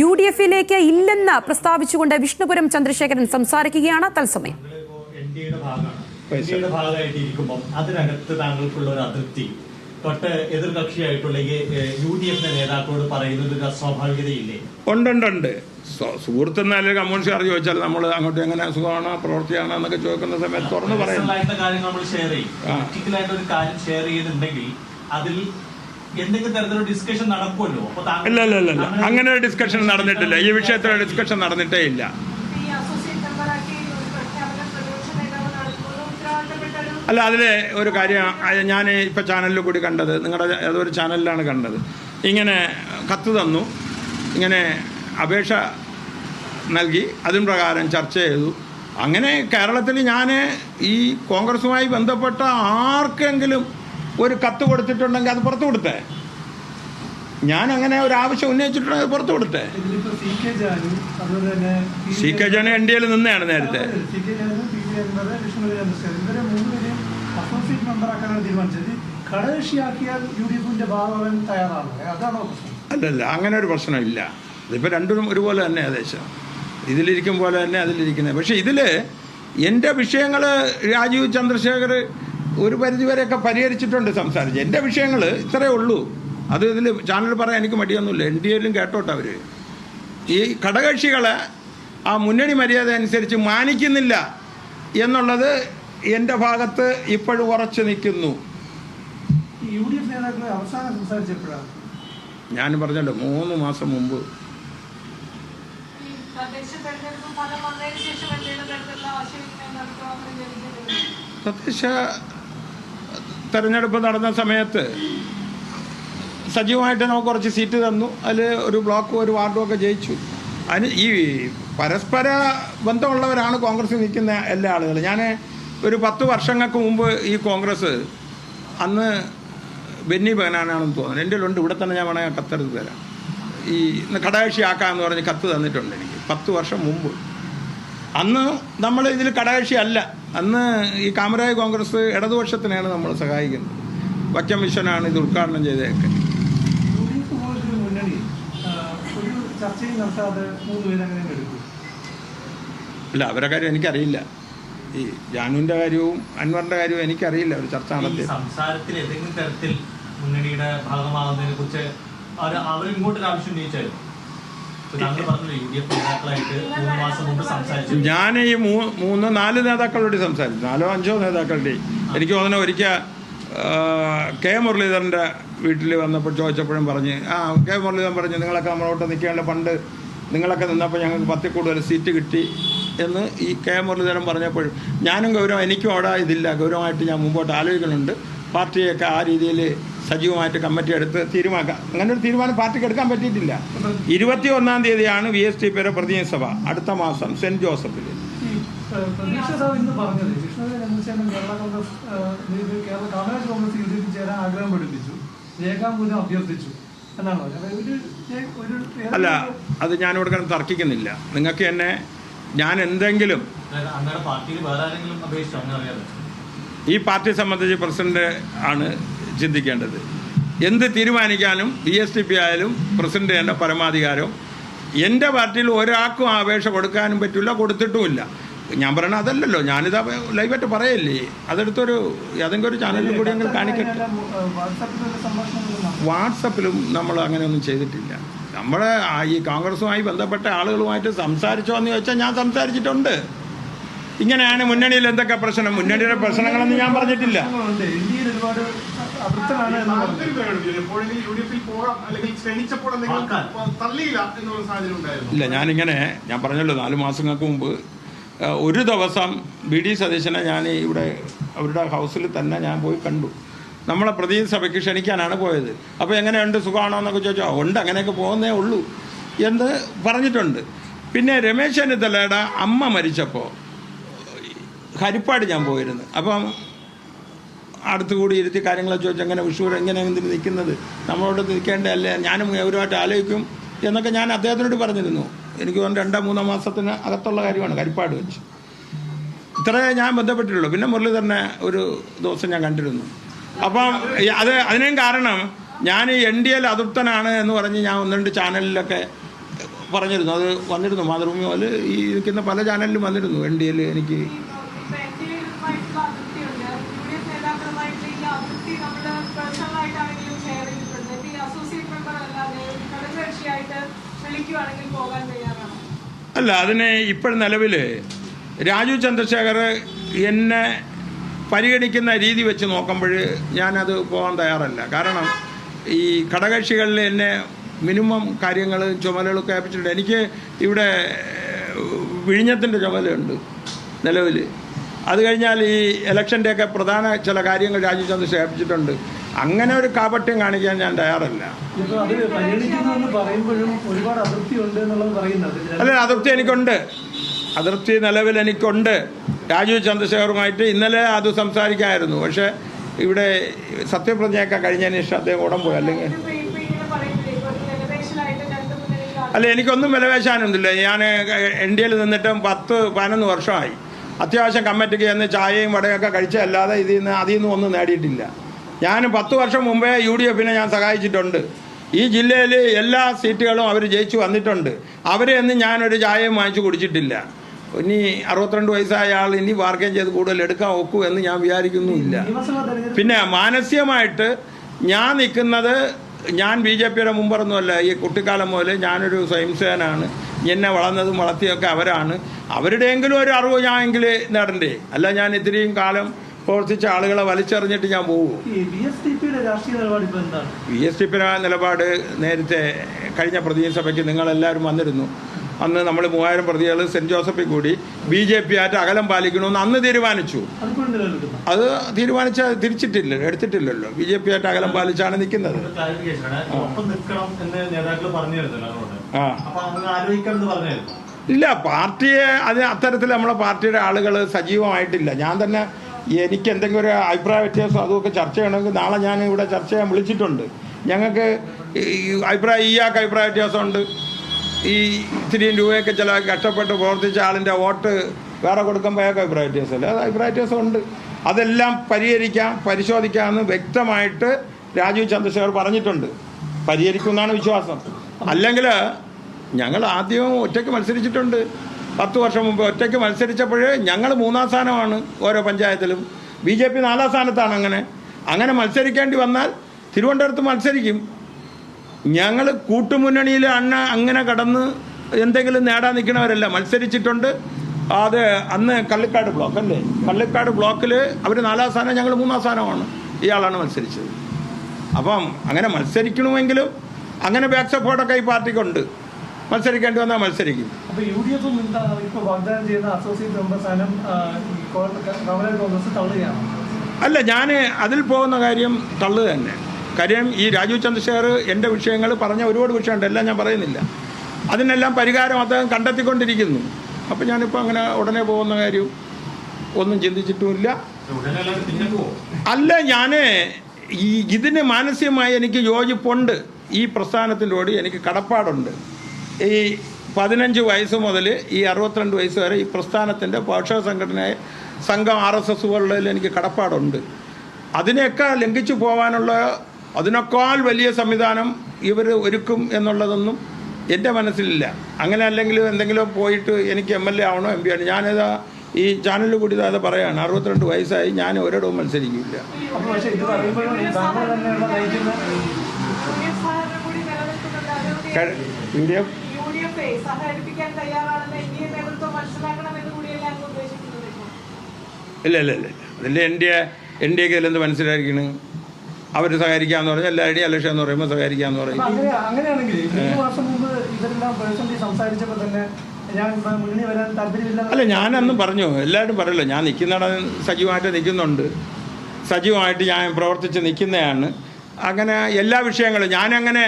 UDF-ലേക്ക് ഇല്ലെന്ന് പ്രസ്താവിച്ചുകൊണ്ട് വിഷ്ണുപുരം ചന്ദ്രശേഖരൻ സംസാരിക്കുകയാണ്. തത്സമയം അതിനകത്ത് താങ്കൾക്കുള്ള ഒരു അതൃപ്തി തൊട്ട് എതിർകക്ഷിയായിട്ടുള്ള UDF നേതാക്കളോട് പറയുന്നത് അസ്വാഭാവികതയില്ലേ? ഉണ്ട്. സുഹൃത്തുന്നാലും കമ്മ്യൂണിസ്റ്റുകാർ ചോദിച്ചാൽ നമ്മൾ അങ്ങോട്ട് എങ്ങനെ സുഖമാണോ പ്രവൃത്തിയാണോ എന്നൊക്കെ ചോദിക്കുന്ന സമയത്ത് തുറന്ന് പറയുന്നത് കാര്യങ്ങൾ നമ്മൾ ഷെയർ ചെയ്യും. പ്രാക്ടിക്കലായിട്ട് ഒരു കാര്യം ഷെയർ ചെയ്യുന്നുണ്ടെങ്കിൽ അതിൽ എന്തെങ്കിലും തരത്തിലുള്ള ഡിസ്കഷൻ നടക്കുമല്ലോ. ഇല്ല അങ്ങനെ ഒരു ഡിസ്കഷൻ നടന്നിട്ടില്ല. ഈ വിഷയത്തിലുള്ള ഡിസ്കഷൻ നടന്നിട്ടേ ഇല്ല. അല്ല, അതിലെ ഒരു കാര്യം ഞാൻ ഇപ്പോൾ ചാനലിൽ കൂടി കണ്ടത്, നിങ്ങളുടെ ഏതൊരു ചാനലിലാണ് കണ്ടത്, ഇങ്ങനെ കത്ത് തന്നു, ഇങ്ങനെ അപേക്ഷ നൽകി, അതിന് പ്രകാരം ചർച്ച ചെയ്തു. അങ്ങനെ കേരളത്തിൽ ഞാൻ ഈ കോൺഗ്രസുമായി ബന്ധപ്പെട്ട ആർക്കെങ്കിലും ഒരു കത്ത് കൊടുത്തിട്ടുണ്ടെങ്കിൽ അത് പുറത്തു കൊടുത്തേ. ഞാൻ അങ്ങനെ ഒരു ആവശ്യം ഉന്നയിച്ചിട്ടുണ്ടെങ്കിൽ പുറത്തു കൊടുത്തേ. സി കെ ജാൻ NDA നിന്നെയാണ് നേരത്തെ. അല്ലല്ല, അങ്ങനെ ഒരു പ്രശ്നമില്ല. ഇതിപ്പോൾ രണ്ടും ഒരുപോലെ തന്നെ, ഏകദേശം ഇതിലിരിക്കും പോലെ തന്നെ അതിലിരിക്കുന്നത്. പക്ഷേ ഇതിൽ എൻ്റെ വിഷയങ്ങൾ രാജീവ് ചന്ദ്രശേഖർ ഒരു പരിധിവരെയൊക്കെ പരിഹരിച്ചിട്ടുണ്ട്, സംസാരിച്ച്. എൻ്റെ വിഷയങ്ങൾ ഇത്രയേ ഉള്ളൂ. അത് ഇതിൽ ചാനൽ പറയാൻ എനിക്ക് മടിയൊന്നുമില്ല. NDA കേട്ടോട്ടെ. അവർ ഈ ഘടകകക്ഷികളെ ആ മുന്നണി മര്യാദ അനുസരിച്ച് മാനിക്കുന്നില്ല എന്നുള്ളത് എൻ്റെ ഭാഗത്ത് ഇപ്പോഴും ഉറച്ചു നിൽക്കുന്നു. ഞാൻ പറഞ്ഞല്ലോ 3 മാസം മുമ്പ്. തദ്ദേശ തെരഞ്ഞെടുപ്പ് നടന്ന സമയത്ത് സജീവമായിട്ട് നമുക്ക് കുറച്ച് സീറ്റ് തന്നു. അതിൽ ഒരു ബ്ലോക്കും ഒരു വാർഡും ഒക്കെ ജയിച്ചു. അതിന് ഈ പരസ്പര ബന്ധമുള്ളവരാണ് കോൺഗ്രസ് നിൽക്കുന്ന എല്ലാ ആളുകളും. ഞാൻ ഒരു 10 വർഷങ്ങൾക്ക് മുമ്പ് ഈ കോൺഗ്രസ്, അന്ന് ബെന്നി ബഹനാനാണെന്ന് തോന്നുന്നു, എൻ്റെ ഉണ്ട്, ഇവിടെ തന്നെ ഞാൻ വേണമെങ്കിൽ കത്തെടുത്ത് തരാം, ഈ ഘടകകക്ഷി ആക്കാമെന്ന് പറഞ്ഞ് കത്ത് തന്നിട്ടുണ്ട് എനിക്ക് 10 വർഷം മുമ്പ്. അന്ന് നമ്മൾ ഇതിൽ ഘടകകക്ഷി അല്ല. അന്ന് ഈ കാമരാജ് കോൺഗ്രസ് ഇടതുപക്ഷത്തിനാണ് നമ്മൾ സഹായിക്കുന്നത്. വക്കം വിശ്വനാണ് ഇത് ഉദ്ഘാടനം ചെയ്തതൊക്കെ. ഇല്ല, അവരുടെ കാര്യം എനിക്കറിയില്ല. ഈ ജാനുവിൻ്റെ കാര്യവും അൻവറിൻ്റെ കാര്യവും എനിക്കറിയില്ല. ഒരു ചർച്ച നടത്തി സംസാരത്തിൽ ഏതെങ്കിലും തരത്തിൽ മുന്നണിയുടെ ഭാഗമാകുന്നതിനെ കുറിച്ച് അവർ ഇങ്ങോട്ടൊരു ആവശ്യം ഉന്നയിച്ചായിരുന്നു. ഞാൻ ഈ 3-4 നേതാക്കളോട് സംസാരിച്ചു, 4-5 നേതാക്കളുടെ. എനിക്ക് തോന്നുന്നു ഒരിക്കൽ കെ മുരളീധരൻ്റെ വീട്ടിൽ വന്നപ്പോൾ ചോദിച്ചപ്പോഴും പറഞ്ഞ്, കെ മുരളീധരൻ പറഞ്ഞു, നിങ്ങളൊക്കെ നമ്മളോട്ട് നിൽക്കേണ്ട, പണ്ട് നിങ്ങളൊക്കെ നിന്നപ്പോൾ ഞങ്ങൾക്ക് 10 കൂടുതൽ സീറ്റ് കിട്ടി എന്ന് ഈ കെ മുരളീധരൻ പറഞ്ഞപ്പോഴും ഞാനും ഗൗരവം, എനിക്കും അവിടെ ഇതില്ല, ഗൗരവമായിട്ട് ഞാൻ മുമ്പോട്ട് ആലോചിക്കുന്നുണ്ട്. പാർട്ടിയൊക്കെ ആ രീതിയിൽ സജീവമായിട്ട് കമ്മിറ്റി എടുത്ത് തീരുമാനിക്കാം. അങ്ങനെ ഒരു തീരുമാനം പാർട്ടിക്ക് എടുക്കാൻ പറ്റിയിട്ടില്ല. 21-ാം തീയതിയാണ് VSDPയുടെ പ്രതിനിധി സഭ, അടുത്ത മാസം സെന്റ് ജോസഫിൽ. അല്ല, അത് ഞാനിവിടെ കിടന്ന് തർക്കിക്കുന്നില്ല. നിങ്ങൾക്ക് എന്നെ ഞാൻ എന്തെങ്കിലും ഈ പാർട്ടിയെ സംബന്ധിച്ച് പ്രസിഡന്റ് ആണ് ചിന്തിക്കേണ്ടത്. എന്ത് തീരുമാനിക്കാനും VSDP ആയാലും പ്രസിഡന്റ് എൻ്റെ പരമാധികാരം. എൻ്റെ പാർട്ടിയിൽ ഒരാൾക്കും അപേക്ഷ കൊടുക്കാനും പറ്റില്ല, കൊടുത്തിട്ടുമില്ല. ഞാൻ പറയണത് അതല്ലല്ലോ, ഞാനിത് ലൈവായിട്ട് പറയല്ലേ. അതെടുത്തൊരു ഏതെങ്കിലും ഒരു ചാനലിൽ കൂടി ഞങ്ങൾ കാണിക്കട്ടെ. വാട്സപ്പിലും നമ്മൾ അങ്ങനെയൊന്നും ചെയ്തിട്ടില്ല. നമ്മൾ ഈ കോൺഗ്രസുമായി ബന്ധപ്പെട്ട ആളുകളുമായിട്ട് സംസാരിച്ചോ എന്ന് ചോദിച്ചാൽ ഞാൻ സംസാരിച്ചിട്ടുണ്ട്. ഇങ്ങനെയാണ് മുന്നണിയിൽ എന്തൊക്കെ പ്രശ്നം, മുന്നണിയുടെ പ്രശ്നങ്ങളൊന്നും ഞാൻ പറഞ്ഞിട്ടില്ല. ഇല്ല, ഞാൻ പറഞ്ഞല്ലോ 4 മാസങ്ങൾക്ക് മുമ്പ് ഒരു ദിവസം BD സതീശനെ ഞാൻ ഇവിടെ അവരുടെ ഹൗസിൽ തന്നെ ഞാൻ പോയി കണ്ടു. നമ്മളെ പ്രതിനിധി സഭയ്ക്ക് ക്ഷണിക്കാനാണ് പോയത്. അപ്പോൾ എങ്ങനെയുണ്ട്, സുഖമാണോ എന്നൊക്കെ ചോദിച്ചാൽ ഉണ്ട്, അങ്ങനെയൊക്കെ പോകുന്നേ ഉള്ളൂ എന്ന് പറഞ്ഞിട്ടുണ്ട്. പിന്നെ രമേശ് ചെന്നിത്തലയുടെ അമ്മ മരിച്ചപ്പോൾ ഹരിപ്പാട് ഞാൻ പോയിരുന്നു. അപ്പം അടുത്തുകൂടി ഇരുത്തി കാര്യങ്ങളൊക്കെ ചോദിച്ചാൽ എങ്ങനെ വിഷു എങ്ങനെ എന്തിന് നിൽക്കുന്നത്, നമ്മളോട് നിൽക്കേണ്ടതല്ലേ, ഞാനും ഗൗരവമായിട്ട് ആലോചിക്കും എന്നൊക്കെ ഞാൻ അദ്ദേഹത്തിനോട് പറഞ്ഞിരുന്നു. എനിക്ക് തോന്നുന്നു 2-3 മാസത്തിന് അകത്തുള്ള കാര്യമാണ് ഹരിപ്പാട് വെച്ച്. ഇത്രയേ ഞാൻ ബന്ധപ്പെട്ടിട്ടുള്ളൂ. പിന്നെ മുരളീധരനെ ഒരു ദിവസം ഞാൻ കണ്ടിരുന്നു. അപ്പം അതിനും കാരണം ഞാൻ NDA അതൃപ്തനാണ് എന്ന് പറഞ്ഞ് ഞാൻ 1-2 ചാനലിലൊക്കെ പറഞ്ഞിരുന്നു, അത് വന്നിരുന്നു മാതൃഭൂമി പോലെ ഈ ഇരിക്കുന്ന പല ചാനലിലും വന്നിരുന്നു. NDL എനിക്ക് അല്ല, അതിന് ഇപ്പോഴും നിലവിൽ രാജീവ് ചന്ദ്രശേഖർ എന്നെ പരിഗണിക്കുന്ന രീതി വെച്ച് നോക്കുമ്പോൾ ഞാനത് പോകാൻ തയ്യാറല്ല. കാരണം ഈ ഘടകകക്ഷികളിൽ എന്നെ മിനിമം കാര്യങ്ങൾ ചുമതലകളൊക്കെ ഏൽപ്പിച്ചിട്ടുണ്ട്. എനിക്ക് ഇവിടെ വിഴിഞ്ഞത്തിൻ്റെ ചുമതലയുണ്ട് നിലവിൽ. അത് കഴിഞ്ഞാൽ ഈ ഇലക്ഷൻ്റെയൊക്കെ പ്രധാന ചില കാര്യങ്ങൾ രാജീവ് ചന്ദ്രശേഖർ ഏൽപ്പിച്ചിട്ടുണ്ട്. അങ്ങനെ ഒരു കാപട്യം കാണിക്കാൻ ഞാൻ തയ്യാറല്ല. അല്ല, അതൃപ്തി എനിക്കുണ്ട്. അതിർത്തി നിലവിൽ എനിക്കുണ്ട്. രാജീവ് ചന്ദ്രശേഖറുമായിട്ട് ഇന്നലെ അത് സംസാരിക്കാമായിരുന്നു. പക്ഷേ ഇവിടെ സത്യപ്രതിജ്ഞയൊക്കെ കഴിഞ്ഞതിന് ശേഷം അദ്ദേഹം ഉടൻ പോയി. അല്ലെങ്കിൽ അല്ല, എനിക്കൊന്നും വിലപേശാനൊന്നുമില്ല. ഞാൻ NDL നിന്നിട്ട് 10-11 വർഷമായി. അത്യാവശ്യം കമ്മിറ്റിക്ക് ചെന്ന് ചായയും വടയൊക്കെ കഴിച്ചല്ലാതെ അതിൽ നിന്ന് ഒന്നും നേടിയിട്ടില്ല. ഞാൻ 10 വർഷം മുമ്പേ UDF ഞാൻ സഹായിച്ചിട്ടുണ്ട്. ഈ ജില്ലയിൽ എല്ലാ സീറ്റുകളും അവർ ജയിച്ചു വന്നിട്ടുണ്ട്. അവരെ ഒന്നും ഞാനൊരു ചായയും വാങ്ങിച്ചു കുടിച്ചിട്ടില്ല. ഇനി 62 വയസ്സായ ആൾ ഇനി ബാർഗൈൻ ചെയ്ത് കൂടുതൽ എടുക്കാൻ ഒക്കൂ എന്ന് ഞാൻ വിചാരിക്കുന്നുമില്ല. പിന്നെ മാനസികമായിട്ട് ഞാൻ നിൽക്കുന്നത്, ഞാൻ BJPയുടെ മുമ്പൊന്നുമല്ല. ഈ കുട്ടിക്കാലം മുതൽ ഞാനൊരു സ്വയംസേനാണ്. എന്നെ വളർന്നതും വളർത്തിയൊക്കെ അവരാണ്. അവരുടെയെങ്കിലും ഒരു അറിവ് ഞാൻ എങ്കിൽ നേടണ്ടേ? അല്ല, ഞാൻ ഇത്രയും കാലം പ്രവർത്തിച്ച ആളുകളെ വലിച്ചെറിഞ്ഞിട്ട് ഞാൻ പോകും. VSDPയുടെ നിലപാട് നേരത്തെ കഴിഞ്ഞ പ്രതിനിധി സഭയ്ക്ക് നിങ്ങളെല്ലാവരും വന്നിരുന്നു. അന്ന് നമ്മൾ 3000 പ്രതികൾ സെൻറ്റ് ജോസഫിൽ കൂടി BJP ആയിട്ട് അകലം പാലിക്കണമെന്ന് അന്ന് തീരുമാനിച്ചു. അത് എടുത്തിട്ടില്ലല്ലോ. BJP ആയിട്ട് അകലം പാലിച്ചാണ് നിൽക്കുന്നത്. ഇല്ല, പാർട്ടിയെ അത്തരത്തിൽ നമ്മളെ പാർട്ടിയുടെ ആളുകൾ സജീവമായിട്ടില്ല. ഞാൻ തന്നെ എനിക്ക് എന്തെങ്കിലും ഒരു അഭിപ്രായ വ്യത്യാസം അതുമൊക്കെ ചർച്ച ചെയ്യണമെങ്കിൽ നാളെ ഞാൻ ഇവിടെ ചർച്ച ചെയ്യാൻ വിളിച്ചിട്ടുണ്ട്. ഞങ്ങൾക്ക് ഇയാൾക്ക് അഭിപ്രായ വ്യത്യാസമുണ്ട്. ഈ ഇത്തിരി രൂപയൊക്കെ ചില കഷ്ടപ്പെട്ട് പ്രവർത്തിച്ച ആളിൻ്റെ വോട്ട് വേറെ കൊടുക്കുമ്പോൾ അയാൾക്ക് അഭിപ്രായ വ്യത്യാസമല്ല. അത് അഭിപ്രായ വ്യത്യാസമുണ്ട്. അതെല്ലാം പരിശോധിക്കാമെന്ന് വ്യക്തമായിട്ട് രാജീവ് ചന്ദ്രശേഖർ പറഞ്ഞിട്ടുണ്ട്. പരിഹരിക്കുമെന്നാണ് വിശ്വാസം. അല്ലെങ്കിൽ ഞങ്ങൾ ആദ്യം ഒറ്റയ്ക്ക് മത്സരിച്ചിട്ടുണ്ട്. 10 വർഷം മുമ്പ് ഒറ്റയ്ക്ക് മത്സരിച്ചപ്പോൾ ഞങ്ങൾ 3-ാം സ്ഥാനമാണ് ഓരോ പഞ്ചായത്തിലും. BJP 4-ാം സ്ഥാനത്താണ്. അങ്ങനെ മത്സരിക്കേണ്ടി വന്നാൽ തിരുവനന്തപുരത്ത് മത്സരിക്കും. ഞങ്ങൾ കൂട്ടുമുന്നണിയിൽ അങ്ങനെ കടന്ന് എന്തെങ്കിലും നേടാൻ നിൽക്കുന്നവരല്ല. മത്സരിച്ചിട്ടുണ്ട്. അത് അന്ന് കള്ളിക്കാട് ബ്ലോക്ക് അല്ലേ, കള്ളിക്കാട് ബ്ലോക്കിൽ അവർ 4-ാം സ്ഥാനം, ഞങ്ങൾ 3-ാം സ്ഥാനമാണ്. ഇയാളാണ് മത്സരിച്ചത്. അപ്പം അങ്ങനെ മത്സരിക്കണമെങ്കിലും അങ്ങനെ ബാക്ക് സപ്പോർട്ടൊക്കെ ഈ പാർട്ടിക്കുണ്ട്. മത്സരിക്കേണ്ടി വന്നാൽ മത്സരിക്കും. അല്ല, ഞാൻ അതിൽ പോകുന്ന കാര്യം തള്ളു തന്നെ. കാര്യം ഈ രാജീവ് ചന്ദ്രശേഖർ എൻ്റെ വിഷയങ്ങൾ പറഞ്ഞ ഒരുപാട് വിഷയമുണ്ട്. എല്ലാം ഞാൻ പറയുന്നില്ല. അതിനെല്ലാം പരിഹാരം അദ്ദേഹം കണ്ടെത്തിക്കൊണ്ടിരിക്കുന്നു. അപ്പം ഞാനിപ്പോൾ അങ്ങനെ ഉടനെ പോകുന്ന കാര്യം ഒന്നും ചിന്തിച്ചിട്ടുമില്ല. അല്ല, ഞാൻ ഇതിന് മാനസികമായി എനിക്ക് യോജിപ്പുണ്ട്. ഈ പ്രസ്ഥാനത്തിനോട് എനിക്ക് കടപ്പാടുണ്ട്. ഈ 15 വയസ്സ് മുതൽ ഈ 62 വയസ്സ് വരെ ഈ പ്രസ്ഥാനത്തിൻ്റെ പോഷക സംഘടനയായ സംഘം RSS പോലുള്ളതിൽ എനിക്ക് കടപ്പാടുണ്ട്. അതിനെയൊക്കെ ലംഘിച്ചു പോകാനുള്ള അതിനേക്കാൾ വലിയ സംവിധാനം ഇവർ ഒരുക്കും എന്നുള്ളതൊന്നും എൻ്റെ മനസ്സിലില്ല. അങ്ങനെ അല്ലെങ്കിൽ എന്തെങ്കിലും പോയിട്ട് എനിക്ക് MLA ആവണോ MP ആണ്. ഞാനിതാ ഈ ചാനലിൽ കൂടി അത് പറയാണ്, 62 വയസ്സായി, ഞാൻ ഒരിടവും മത്സരിക്കില്ല. ഇല്ല അതിൽ NDAക്ക് ഇതിലെന്ത് മനസ്സിലായിരിക്കണം? അവർ സഹകരിക്കാമെന്ന് പറഞ്ഞാൽ എല്ലാവരുടെയും ഇലക്ഷൻ എന്ന് പറയുമ്പോൾ സഹകരിക്കാമെന്ന് പറയും. അല്ല, ഞാനന്നും പറഞ്ഞു, എല്ലാവരും പറയല്ലോ, ഞാൻ സജീവമായിട്ട് നിൽക്കുന്നുണ്ട്. സജീവമായിട്ട് ഞാൻ പ്രവർത്തിച്ച് നിൽക്കുന്നതാണ്. അങ്ങനെ എല്ലാ വിഷയങ്ങളും ഞാനങ്ങനെ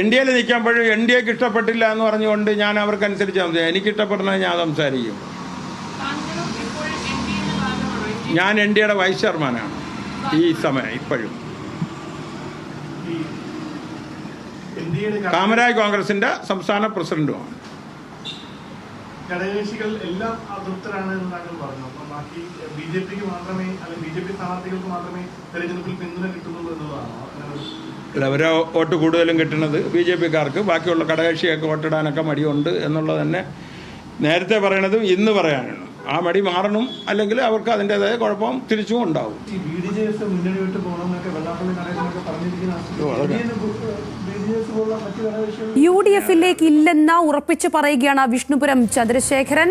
NDAയിൽ നിൽക്കുമ്പോഴും NDAക്ക് ഇഷ്ടപ്പെട്ടില്ല എന്ന് പറഞ്ഞുകൊണ്ട് ഞാൻ അവർക്കനുസരിച്ച് സംസാരിക്കും. എനിക്കിഷ്ടപ്പെടുന്നത് ഞാൻ സംസാരിക്കും. ഞാൻ NDAയുടെ വൈസ് ചെയർമാനാണ് ഈ സമയം. ഇപ്പോഴും കാമരാജ് കോൺഗ്രസിൻ്റെ സംസ്ഥാന പ്രസിഡന്റുമാണ്. ഘടകകക്ഷികൾ എല്ലാം അതൃപ്തരാണ് എന്ന് താങ്കൾ പറഞ്ഞു. അപ്പം ബാക്കി ബിജെപിക്ക് മാത്രമേ അല്ലെങ്കിൽ ബിജെപി സ്ഥാനാർത്ഥികൾക്ക് മാത്രമേ തെരഞ്ഞെടുപ്പിൽ പിന്തുണ കിട്ടുന്നുള്ളൂ എന്നുള്ളതാണോ? അല്ല, അവരെ വോട്ട് കൂടുതലും കിട്ടുന്നത് ബി ജെ പിക്കാർക്ക്, ബാക്കിയുള്ള ഘടകകക്ഷിയൊക്കെ വോട്ടിടാനൊക്കെ മടിയുണ്ട് എന്നുള്ളത് തന്നെ നേരത്തെ പറയണതും ഇന്ന് പറയാനാണ്. ആ മടി മാറണം, അല്ലെങ്കിൽ അവർക്ക് അതിൻ്റെതായ കുഴപ്പം തിരിച്ചും ഉണ്ടാവും. ഈ BDJS മുന്നണി വിട്ട് പോകണമെന്നൊക്കെ വെള്ളാപ്പള്ളി നടേശനൊക്കെ പറഞ്ഞിരിക്കുന്ന UDF-ലേക്ക് ഇല്ലെന്ന ഉറപ്പിച്ചു പറയുകയാണ് വിഷ്ണുപുരം ചന്ദ്രശേഖരൻ.